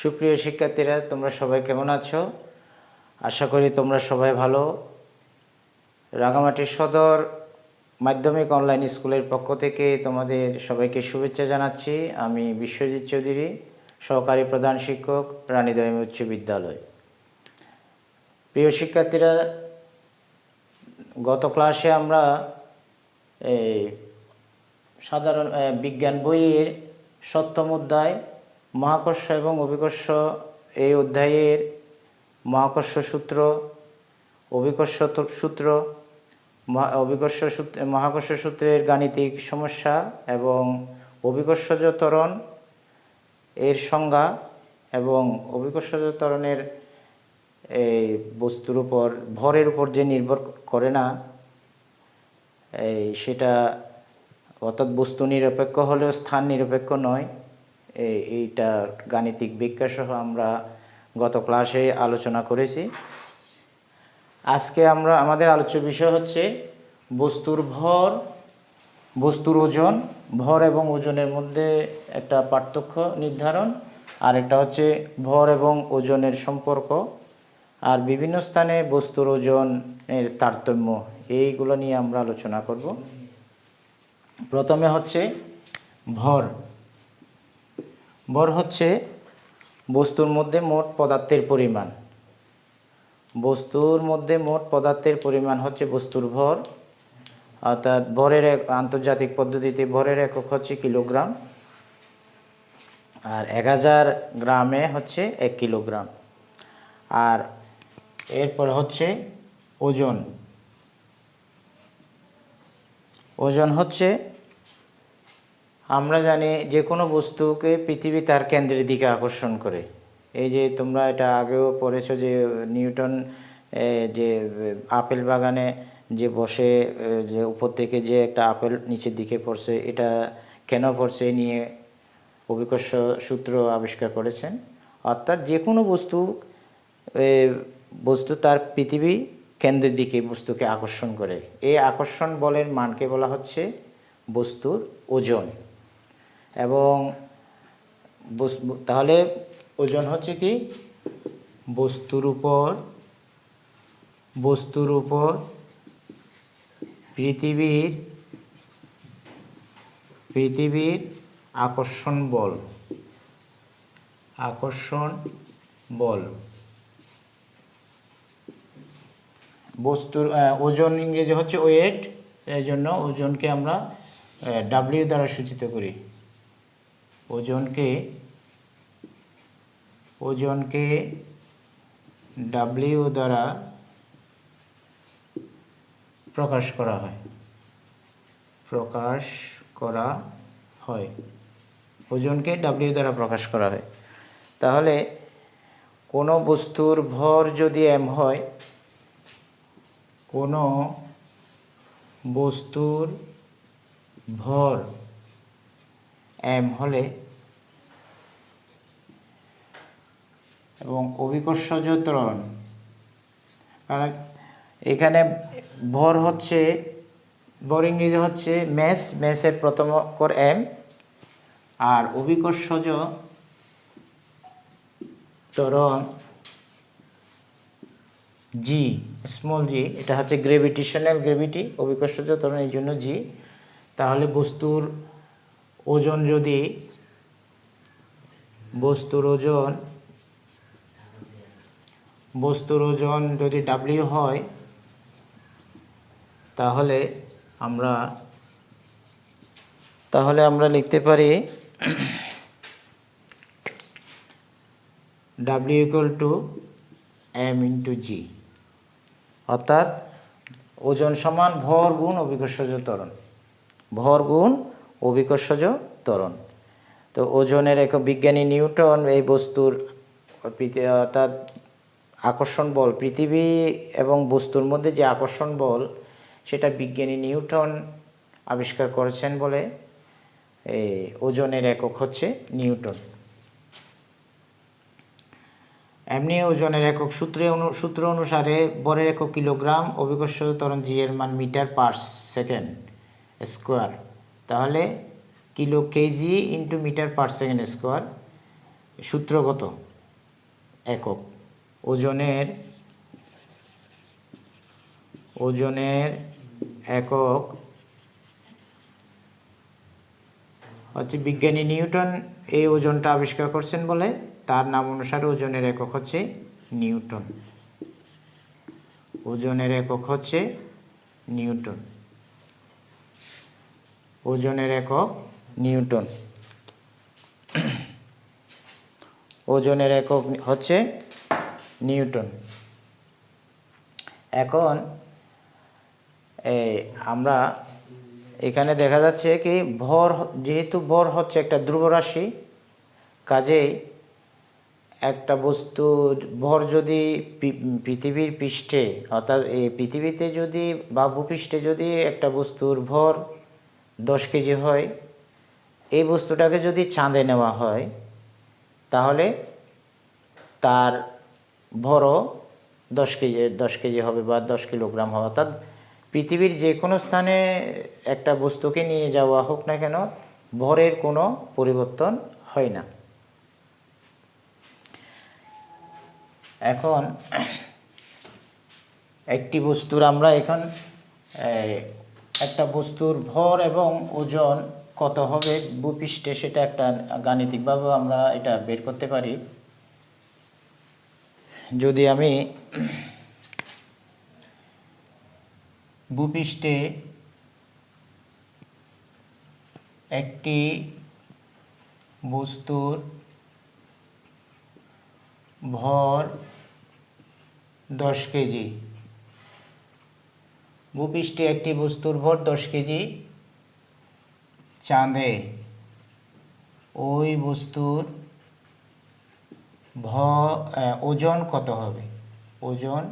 সুপ্রিয় শিক্ষার্থীরা, তোমরা সবাই কেমন আছো? আশা করি তোমরা সবাই ভালো। রাঙামাটি সদর মাধ্যমিক অনলাইন স্কুলের পক্ষ থেকে তোমাদের সবাইকে শুভেচ্ছা জানাচ্ছি। আমি বিশ্বজিৎ চৌধুরী, সহকারী প্রধান শিক্ষক, রানীদয় উচ্চ বিদ্যালয়। প্রিয় শিক্ষার্থীরা, গত ক্লাসে আমরা সাধারণ বিজ্ঞান বইয়ের 7ম অধ্যায় মহাকর্ষ এবং অভিকর্ষ, এই অধ্যায়ের মহাকর্ষ সূত্র, অভিকর্ষ সূত্র, মহাকর্ষ সূত্রের গাণিতিক সমস্যা এবং অভিকর্ষজ ত্বরণ এর সংজ্ঞা এবং অভিকর্ষজ ত্বরণের এই বস্তুর উপর, ভরের উপর যে নির্ভর করে না, সেটা অর্থাৎ বস্তু নিরপেক্ষ হলেও স্থান নিরপেক্ষ নয়, এইটা গাণিতিক ব্যাখ্যা সহ আমরা গত ক্লাসে আলোচনা করেছি। আজকে আমাদের আলোচ্য বিষয় হচ্ছে বস্তুর ভর, বস্তুর ওজন। ভর এবং ওজনের মধ্যে একটা পার্থক্য নির্ধারণ, আর একটা হচ্ছে ভর এবং ওজনের সম্পর্ক, আর বিভিন্ন স্থানে বস্তুর ওজনের তারতম্য, এইগুলো নিয়ে আমরা আলোচনা করব। প্রথমে হচ্ছে ভর। ভর হচ্ছে বস্তুর মধ্যে মোট পদার্থের পরিমাণ। বস্তুর মধ্যে মোট পদার্থের পরিমাণ হচ্ছে বস্তুর ভর, অর্থাৎ ভরের আন্তর্জাতিক পদ্ধতিতে ভরের একক হচ্ছে কিলোগ্রাম, আর 1000 গ্রামে হচ্ছে 1 কিলোগ্রাম। আর এরপর হচ্ছে ওজন। ওজন হচ্ছে, আমরা জানি যে কোনো বস্তুকে পৃথিবী তার কেন্দ্রের দিকে আকর্ষণ করে। এই যে তোমরা এটা আগেও পড়েছো যে নিউটন যে আপেল বাগানে যে বসে, যে উপর থেকে যে একটা আপেল নিচের দিকে পড়ছে, এটা কেন পড়ছে নিয়ে অভিকর্ষ সূত্র আবিষ্কার করেছেন। অর্থাৎ যে কোনো বস্তু তার পৃথিবী কেন্দ্রের দিকে বস্তুকে আকর্ষণ করে। এই আকর্ষণ বলের মানকে বলা হচ্ছে বস্তুর ওজন। এবং তাহলে ওজন হচ্ছে কি, বস্তুর উপর পৃথিবীর আকর্ষণ বল। বস্তুর ওজন ইংরেজি হচ্ছে ওয়েট, এই জন্য ওজনকে আমরা ডাব্লিউ দ্বারা সূচিত করি। ওজনকে ডাব্লিউ দ্বারা প্রকাশ করা হয়। ওজনকে ডাব্লিউ দ্বারা প্রকাশ করা হয়। তাহলে কোনো বস্তুর ভর যদি এম হয়, কোনো বস্তুর ভর এম হলে এবং অভিকর্ষজ ত্বরণ, কারণ এখানে ভর হচ্ছে, ভর ইংরেজি হচ্ছে ম্যাসের প্রথম অক্ষর এম, আর অভিকর্ষজ ত্বরণ জি, স্মল জি, এটা হচ্ছে গ্রেভিটেশনাল গ্রেভিটি, অভিকর্ষজ ত্বরণ এই জন্য জি। তাহলে বস্তুর ওজন যদি ডাব্লিউ হয়, তাহলে আমরা লিখতে পারি W equal to M into G, অর্থাৎ ওজন সমান ভর গুণ অভিকর্ষজ ত্বরণ। তো ওজনের এক বিজ্ঞানী নিউটন এই বস্তুর অর্থাৎ আকর্ষণ বল, পৃথিবী এবং বস্তুর মধ্যে যে আকর্ষণ বল, সেটা বিজ্ঞানী নিউটন আবিষ্কার করেছেন বলে এই ওজনের একক হচ্ছে নিউটন। এমনি ওজনের একক সূত্র অনুসারে ভরের একক কিলোগ্রাম, অভিকর্ষজ ত্বরণ জি এর মান মিটার পার সেকেন্ড স্কোয়ার। তাহলে KG into metre per second square সূত্রগত একক। ওজনের একক হচ্ছে বিজ্ঞানী নিউটন এই ওজনটা আবিষ্কার করছেন বলে তার নাম অনুসারে ওজনের একক হচ্ছে নিউটন। ওজনের একক হচ্ছে নিউটন। ওজনের একক নিউটন। ওজনের একক হচ্ছে নিউটন। এখন আমরা এখানে দেখা যাচ্ছে কি ভর, যেহেতু ভর হচ্ছে একটা ধ্রুবরাশি, কাজেই একটা বস্তুর ভর যদি পৃথিবীর পৃষ্ঠে অর্থাৎ এই পৃথিবীতে যদি বা ভূপৃষ্ঠে যদি একটা বস্তুর ভর 10 কেজি হয়, এই বস্তুটাকে যদি চাঁদে নেওয়া হয় তাহলে তার ভরও 10 কেজি হবে বা 10 কিলোগ্রাম হবে। অর্থাৎ পৃথিবীর যে কোনো স্থানে একটা বস্তুকে নিয়ে যাওয়া হোক না কেন, ভরের কোনো পরিবর্তন হয় না। এখন একটি বস্তুর আমরা এখন একটা বস্তুর ভর এবং ওজন কত হবে ভূপৃষ্ঠে সেটা একটা গাণিতিকভাবে আমরা এটা বের করতে পারি। যদি আমি ভূপৃষ্ঠে একটি বস্তুর ভর 10 কেজি, ভূপৃষ্ঠে একটি বস্তুর ভর 10 কেজি, চাঁদে ওই বস্তুর ওজন কত হবে? ওজন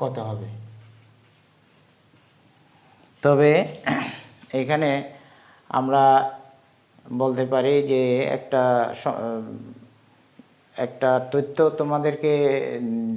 কত হবে? তবে এখানে আমরা বলতে পারি যে একটা তথ্য তোমাদেরকে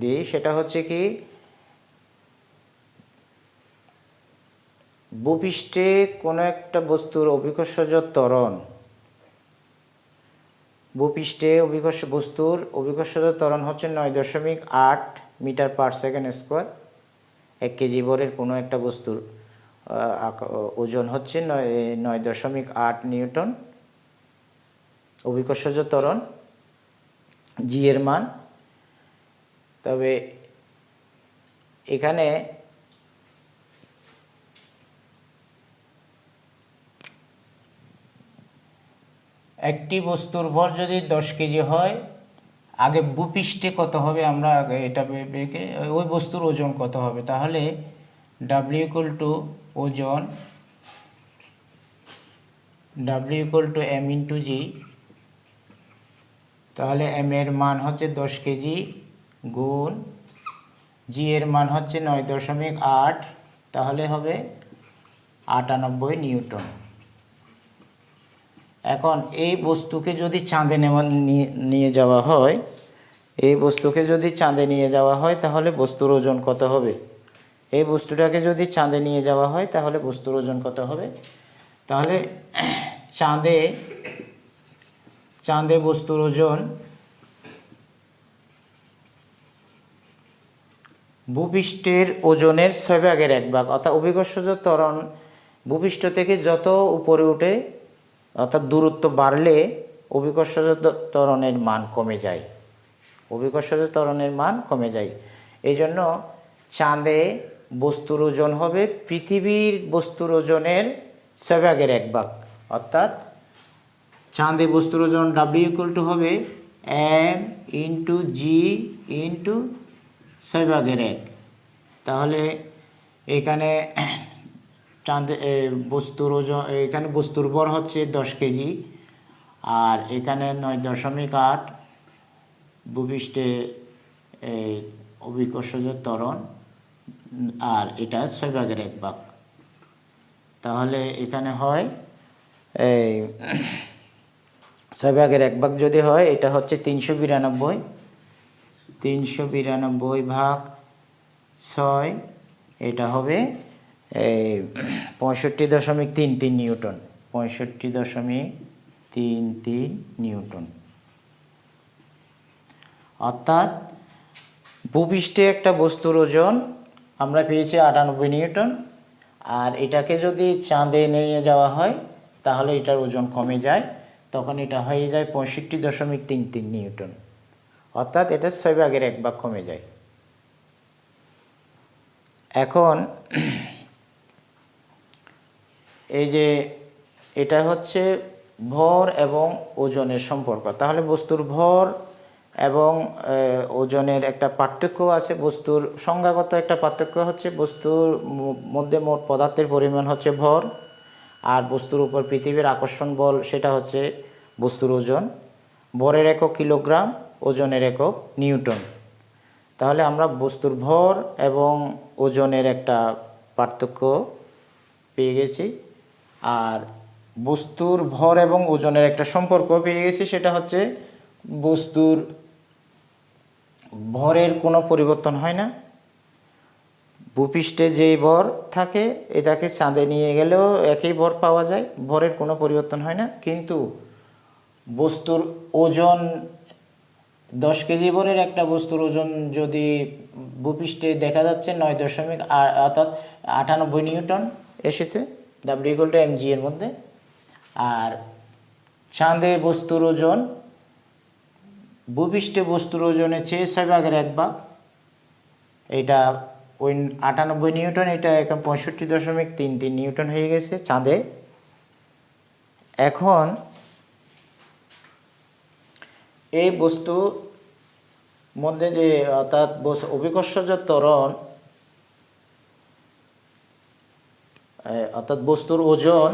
দিই, সেটা হচ্ছে কি ভূপৃষ্ঠে কোনো একটা বস্তুর অভিকর্ষজ ত্বরণ, ভূপৃষ্ঠে বস্তুর অভিকর্ষজ ত্বরণ হচ্ছে 9.8 meter per second square. 1 KG ভরের কোনো একটা বস্তুর ওজন হচ্ছে 9.8 নিউটন। অভিকর্ষজ ত্বরণ জি এর মান। তবে এখানে একটি বস্তুর ভর যদি 10 কেজি হয়, আগে ভূপৃষ্ঠে কত হবে আমরা আগে এটা ভেবে ওই বস্তুর ওজন কত হবে। তাহলে W ওজন M × G। তাহলে M এর মান হচ্ছে 10 কেজি গুণ G এর মান হচ্ছে 9.8, তাহলে হবে 98 নিউটন। এখন এই বস্তুকে যদি চাঁদে নিয়ে যাওয়া হয়, এই বস্তুকে যদি চাঁদে নিয়ে যাওয়া হয় তাহলে বস্তুর ওজন কত হবে? এই বস্তুটাকে যদি চাঁদে নিয়ে যাওয়া হয় তাহলে বস্তুর ওজন কত হবে? তাহলে চাঁদে বস্তুর ওজন ভূপৃষ্ঠের ওজনের 6/1 অর্থাৎ অভিকর্ষজ ত্বরণ ভূপৃষ্ঠ থেকে যত উপরে উঠে অর্থাৎ দূরত্ব বাড়লে অভিকর্ষজ ত্বরণের মান কমে যায়। অভিকর্ষজ ত্বরণের মান কমে যায়। এই জন্য চাঁদে বস্তুর ওজন হবে পৃথিবীর বস্তুর ওজনের 6/1, অর্থাৎ চাঁদে বস্তুর ওজন W হবে M × G × 6/1। তাহলে এখানে চাঁদে বস্তুর ওজন, এখানে বস্তুর ভর হচ্ছে 10 কেজি, আর এখানে 9.8 ভূপৃষ্ঠে অভিকর্ষজ ত্বরণ, আর এটা 6/1। তাহলে এখানে হয় 6/1 যদি হয়, এটা হচ্ছে 392/6, এটা হবে 65.33 নিউটন। 65.33 নিউটন। অর্থাৎ ভূপৃষ্ঠে একটা বস্তুর ওজন আমরা পেয়েছি 98 নিউটন, আর এটাকে যদি চাঁদে নিয়ে যাওয়া হয় তাহলে এটার ওজন কমে যায়, তখন এটা হয়ে যায় 65.33 নিউটন, অর্থাৎ এটা 1/6 কমে যায়। এখন এই যে এটা হচ্ছে ভর এবং ওজনের সম্পর্ক। তাহলে বস্তুর ভর এবং ওজনের একটা পার্থক্য আছে। বস্তুর সংজ্ঞাগত একটা পার্থক্য হচ্ছে বস্তুর মধ্যে মোট পদার্থের পরিমাণ হচ্ছে ভর, আর বস্তুর উপর পৃথিবীর আকর্ষণ বল সেটা হচ্ছে বস্তুর ওজন। ভরের একক কিলোগ্রাম, ওজনের একক নিউটন। তাহলে আমরা বস্তুর ভর এবং ওজনের একটা পার্থক্য পেয়ে গেছি, আর বস্তুর ভর এবং ওজনের একটা সম্পর্ক পেয়ে গেছি, সেটা হচ্ছে বস্তুর ভরের কোনো পরিবর্তন হয় না। ভূপৃষ্ঠে যেই ভর থাকে এটাকে চাঁদে নিয়ে গেলেও একই ভর পাওয়া যায়, ভরের কোনো পরিবর্তন হয় না। কিন্তু বস্তুর ওজন 10 কেজি ভরের একটা বস্তুর ওজন যদি ভূপৃষ্ঠে দেখা যাচ্ছে 9 অর্থাৎ 98 নিউটন এসেছে W=mg এর মধ্যে, আর চাঁদে বস্তুর ওজন ভূপৃষ্ঠে বস্তুর ওজনের চেয়ে 1/6 এটা ওই 98 নিউটন, এটা এখন 65.33 নিউটন হয়ে গেছে চাঁদে। এখন এই বস্তু মধ্যে যে অর্থাৎ অভিকর্ষজ ত্বরণ অর্থাৎ বস্তুর ওজন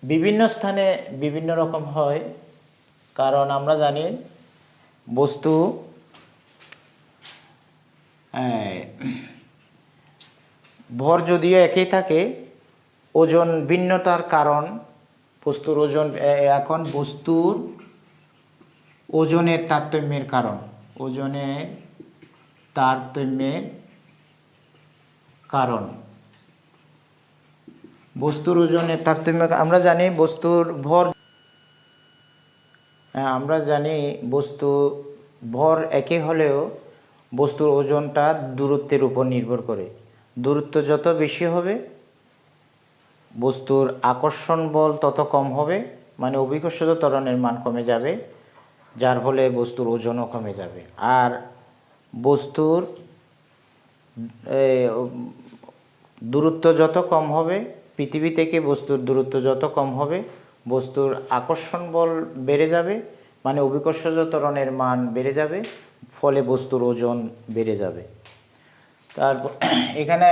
বিভিন্ন স্থানে বিভিন্ন রকম হয়, কারণ আমরা জানি বস্তু ভর যদিও একই থাকে, ওজন ভিন্নতার কারণ বস্তুর ওজন এখন বস্তুর ওজনের তারতম্যের কারণ, ওজনের তারতম্যের কারণ বস্তুর ওজনের তারতম্য। আমরা জানি বস্তুর ভর বস্তু ভর একই হলেও বস্তুর ওজনটা দূরত্বের উপর নির্ভর করে। দূরত্ব যত বেশি হবে বস্তুর আকর্ষণ বল তত কম হবে, মানে অভিকর্ষজ ত্বরণের মান কমে যাবে, যার ফলে বস্তুর ওজনও কমে যাবে। আর বস্তুর দূরত্ব যত কম হবে, পৃথিবী থেকে বস্তুর দূরত্ব যত কম হবে, বস্তুর আকর্ষণ বল বেড়ে যাবে, মানে অভিকর্ষজ ত্বরণের মান বেড়ে যাবে, ফলে বস্তুর ওজন বেড়ে যাবে। তারপর এখানে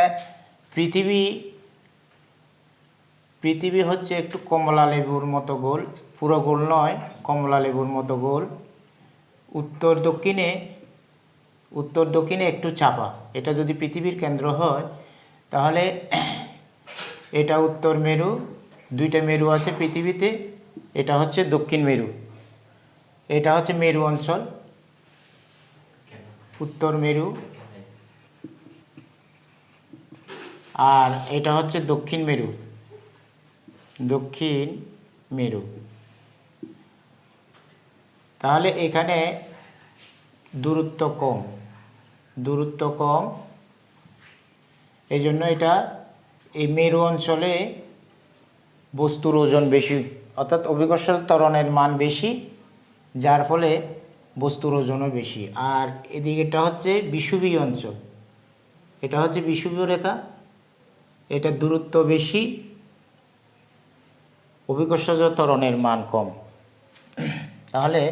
পৃথিবী হচ্ছে একটু কমলা লেবুর মতো গোল, পুরো গোল নয়, কমলা লেবুর মতো গোল। উত্তর দক্ষিণে একটু চাপা। এটা যদি পৃথিবীর কেন্দ্র হয় তাহলে এটা উত্তর মেরু, দুইটা মেরু আছে পৃথিবীতে, এটা হচ্ছে দক্ষিণ মেরু, এটা হচ্ছে মেরু অঞ্চল, উত্তর মেরু, আর এটা হচ্ছে দক্ষিণ মেরু। তাহলে এখানে দূরত্ব কম, এই জন্য এটা এই মেরু অঞ্চলে বস্তুর ওজন বেশি, অর্থাৎ অভিকর্ষজ ত্বরণের মান বেশি, যার ফলে বস্তুর ওজনও বেশি। আর এদিকেটা হচ্ছে বিষুবীয় অঞ্চল, এটা হচ্ছে বিষুবীয় রেখা, এটা দূরত্ব বেশি, অভিকর্ষজ ত্বরণের মান কম। তাহলে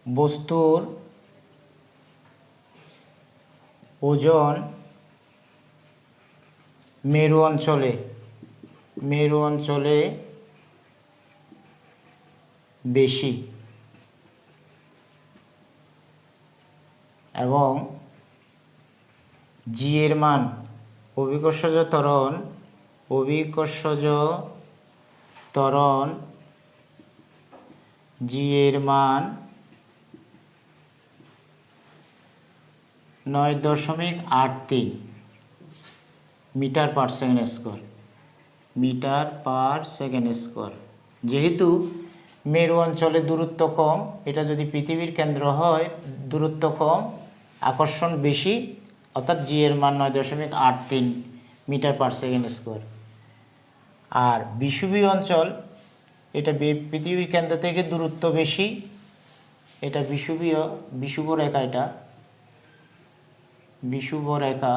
বস্তুর ওজন মেরু অঞ্চলে বেশি, এবং জি এর মান অভিকর্ষজ ত্বরণ জি এর মান 9.83 মিটার পার সেকেন্ড স্কোয়ার। যেহেতু মেরু অঞ্চলে দূরত্ব কম, এটা যদি পৃথিবীর কেন্দ্র হয়, দূরত্ব কম, আকর্ষণ বেশি, অর্থাৎ জি এর মান 9.83 মিটার পার সেকেন্ড স্কোয়ার। আর বিষুবীয় অঞ্চল, এটা পৃথিবীর কেন্দ্র থেকে দূরত্ব বেশি, এটা বিষুব রেখা, এটা বিষুব রেখা।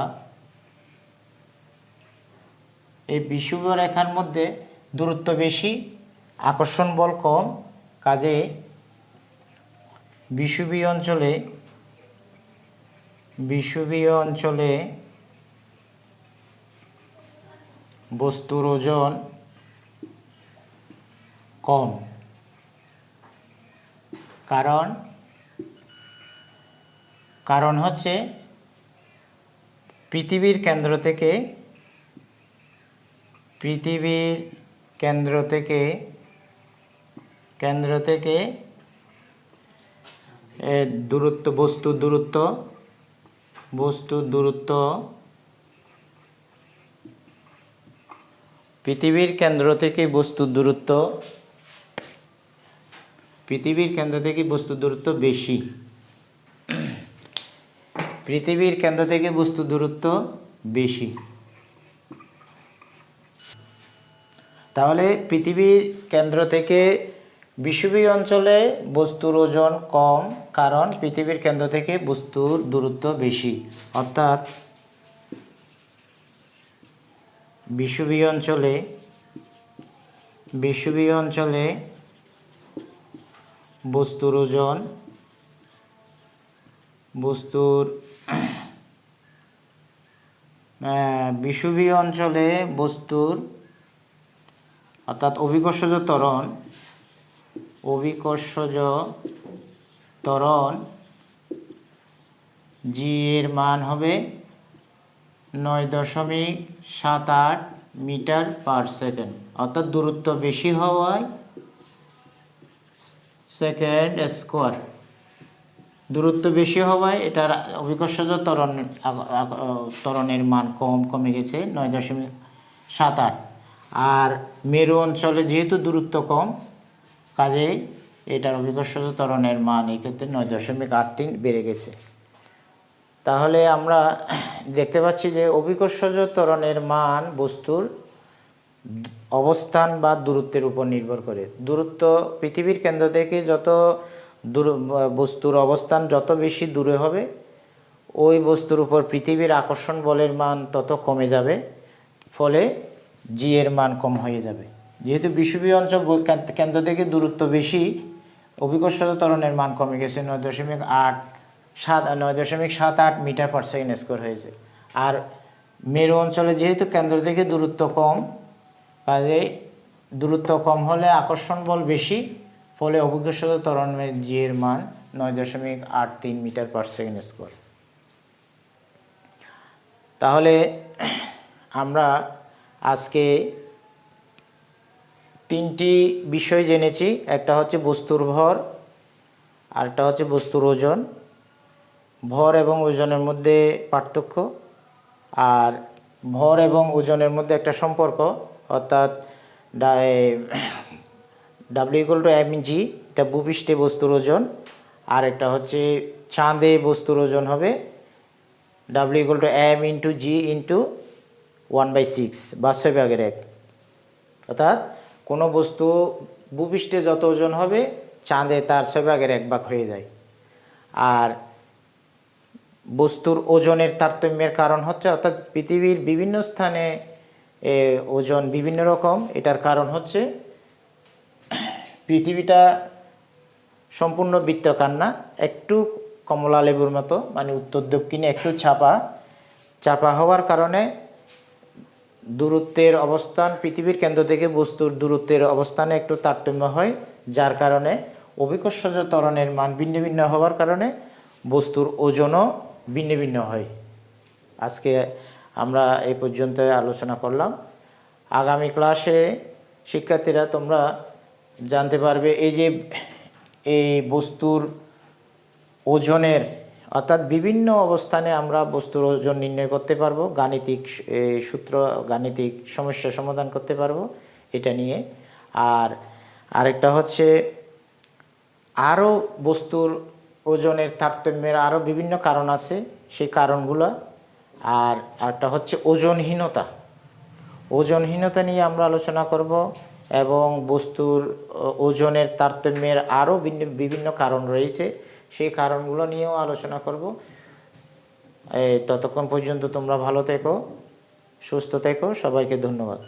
এই বিষুব রেখার মধ্যে দূরত্ব বেশি, আকর্ষণ বল কম, কাজে বিষুবীয় অঞ্চলে বস্তুর ওজন কম। কারণ হচ্ছে পৃথিবীর কেন্দ্র থেকে বস্তুর দূরত্ব পৃথিবীর কেন্দ্র থেকে বস্তুর দূরত্ব বেশি। পৃথিবীর কেন্দ্র থেকে বস্তুর দূরত্ব বেশি। তাহলে পৃথিবীর কেন্দ্র থেকে বিষুবীয় অঞ্চলে বস্তুর ওজন কম, কারণ পৃথিবীর কেন্দ্র থেকে বস্তুর দূরত্ব বেশি। অর্থাৎ বিষুবীয় অঞ্চলে বস্তুর ওজন অর্থাৎ অভিকর্ষজ ত্বরণ জি এর মান হবে 9.78 মিটার পার সেকেন্ড। অর্থাৎ দূরত্ব বেশি হওয়ায় সেকেন্ড স্কোয়ার, এটার অভিকর্ষজ ত্বরণের মান কমে গেছে 9.78। আর মেরু অঞ্চলে যেহেতু দূরত্ব কম, কাজে এটার অভিকর্ষজ ত্বরণের মান এই ক্ষেত্রে 9.83 বেড়ে গেছে। তাহলে আমরা দেখতে পাচ্ছি যে অভিকর্ষজ ত্বরণের মান বস্তুর অবস্থান বা দূরত্বের উপর নির্ভর করে। দূরত্ব পৃথিবীর কেন্দ্র থেকে বস্তুর অবস্থান যত বেশি দূরে হবে, ওই বস্তুর উপর পৃথিবীর আকর্ষণ বলের মান তত কমে যাবে, ফলে জি এর মান কম হয়ে যাবে। যেহেতু বিষুবীয় অঞ্চল কেন্দ্র থেকে দূরত্ব বেশি, অভিকর্ষজ ত্বরণের মান কমে গেছে 9.78 মিটার পার সেকেন্ড স্কোয়ার হয়েছে। আর মেরু অঞ্চলে যেহেতু কেন্দ্র থেকে দূরত্ব কম, কাজে দূরত্ব কম হলে আকর্ষণ বল বেশি, ফলে অভিকর্ষজ ত্বরণের জি এর মান 9.83 মিটার পার সেকেন্ড স্কোয়ার। তাহলে আমরা আজকে 3টি বিষয় জেনেছি। একটা হচ্ছে বস্তুর ভর, আরেকটা হচ্ছে বস্তুর ওজন, ভর এবং ওজনের মধ্যে পার্থক্য, আর ভর এবং ওজনের মধ্যে একটা সম্পর্ক, অর্থাৎ W=mg, এটা ভূপৃষ্ঠে বস্তুর ওজন। আর একটা হচ্ছে চাঁদে বস্তুর ওজন হবে W=m*g*1/6 বা 6/1। অর্থাৎ কোনো বস্তু ভূপৃষ্ঠে যত ওজন হবে, চাঁদে তার 6/1 হয়ে যায়। আর বস্তুর ওজনের তারতম্যের কারণ হচ্ছে, অর্থাৎ পৃথিবীর বিভিন্ন স্থানে ওজন বিভিন্ন রকম। এটার কারণ হচ্ছে পৃথিবীটা সম্পূর্ণ বৃত্তাকার না, একটু কমলা লেবুর মতো, মানে উত্তর দক্ষিণে একটু চাপা হওয়ার কারণে দূরত্বের অবস্থান, পৃথিবীর কেন্দ্র থেকে বস্তুর দূরত্বের অবস্থানে একটু তারতম্য হয়, যার কারণে অভিকর্ষজ ত্বরণের মান ভিন্ন ভিন্ন হওয়ার কারণে বস্তুর ওজনও ভিন্ন ভিন্ন হয়। আজকে আমরা এই পর্যন্ত আলোচনা করলাম। আগামী ক্লাসে শিক্ষার্থীরা তোমরা জানতে পারবে এই বস্তুর ওজনের, অর্থাৎ বিভিন্ন অবস্থানে আমরা বস্তুর ওজন নির্ণয় করতে পারবো, গাণিতিক সমস্যা সমাধান করতে পারবো এটা নিয়ে। আর আরেকটা হচ্ছে আরও বস্তুর ওজনের তারতম্যের আরও বিভিন্ন কারণ আছে, সেই কারণগুলো। আর একটা হচ্ছে ওজনহীনতা। ওজনহীনতা নিয়ে আমরা আলোচনা করব, এবং বস্তুর ওজনের তারতম্যের আরও বিভিন্ন কারণ রয়েছে, সেই কারণগুলো নিয়েও আলোচনা করব। ততক্ষণ পর্যন্ত তোমরা ভালো থেকো, সুস্থ থেকো, সবাইকে ধন্যবাদ।